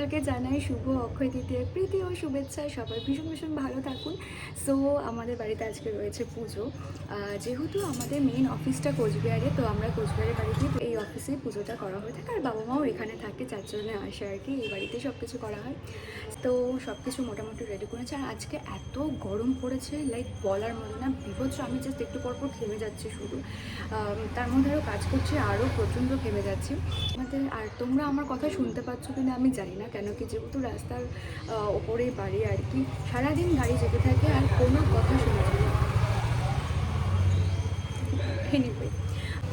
সকলকে জানাই শুভ অক্ষয় তৃতীয়ার প্রীতি ও শুভেচ্ছা। সবাই ভীষণ ভীষণ ভালো থাকুন। সো আমাদের বাড়িতে আজকে রয়েছে পুজো। যেহেতু আমাদের মেন অফিসটা কোচবিহারে, তো আমরা কোচবিহারের বাড়িতে এই অফিসেই পুজোটা করা হয়ে থাকে। আর বাবা মাও এখানে থাকে, 4 জনে আসে আর কি। এই বাড়িতেই সব কিছু করা হয়। তো সব কিছু মোটামুটি রেডি করেছে। আর আজকে এত গরম পড়েছে, লাইক বলার মতো না, বিভৎস। আমি জাস্ট একটু পরপর ঘেমে যাচ্ছি শুধু। তার মধ্যে আরও কাজ করছি, আরও প্রচণ্ড ঘেমে যাচ্ছি। আর তোমরা আমার কথা শুনতে পাচ্ছ কিনা আমি জানি না, কেন কি যেহেতু রাস্তার ওপরেই বাড়ি আর কি, সারাদিন গাড়ি যেতে থাকে আর কোনো কথা শোনা যায় না। এনিওয়ে,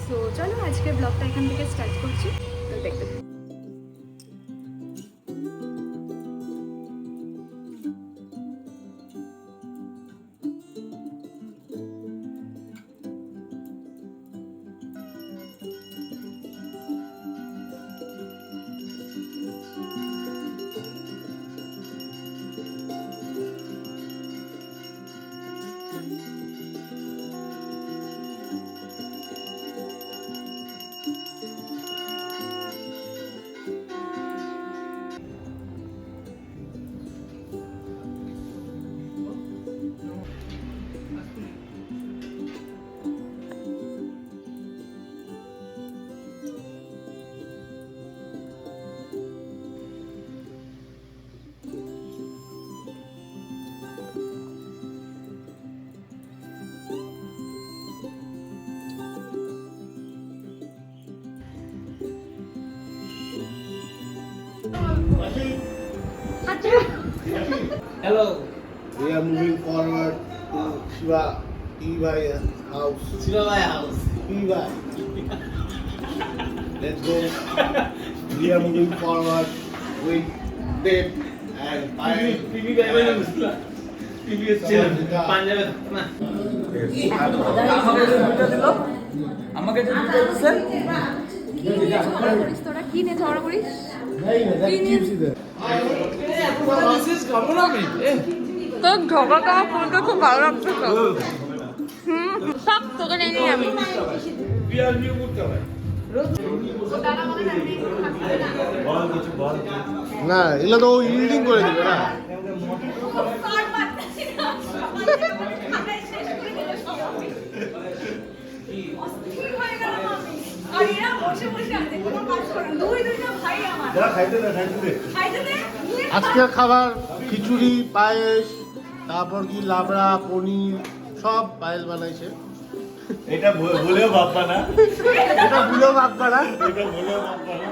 সো চলো আজকের ব্লগটা এখান থেকে স্টার্ট করছি, তো দেখতে থাকি। Hello. We are moving forward to Shiva T.Y. house. Shiva house. T.Y. Let's go. We are moving forward with Dev and Payal. TV guy busla. TV হচ্ছে পাঞ্জাবে না। আমাকে যে দিতে দিছে তোরা কি নিয়ে ঝগড়া করিস? তোর ঝগড়াটা আমার খুব ভালো লাগছে তো। সব তোকে নিয়ে আমি না এগুলো তো ইল্ডিং করে দিবে না। আজকের খাবার খিচুড়ি, পায়েস, তারপর কি লাবড়া, পনির, সব পায়েস বানাইছে। এটা ভুলেও ভাববা না, এটা ভুলেও ভাববা না। এটা ভুলেও ভাববা না।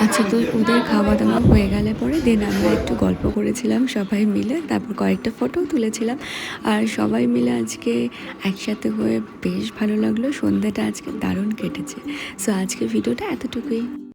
আচ্ছা, তো ওদের খাওয়া দাওয়া হয়ে গেলে পরে দেন আমরা একটু গল্প করেছিলাম সবাই মিলে, তারপর কয়েকটা ফটো তুলেছিলাম। আর সবাই মিলে আজকে একসাথে হয়ে বেশ ভালো লাগলো। সন্ধ্যাটা আজকে দারুণ কেটেছে। সো আজকের ভিডিওটা এতটুকুই।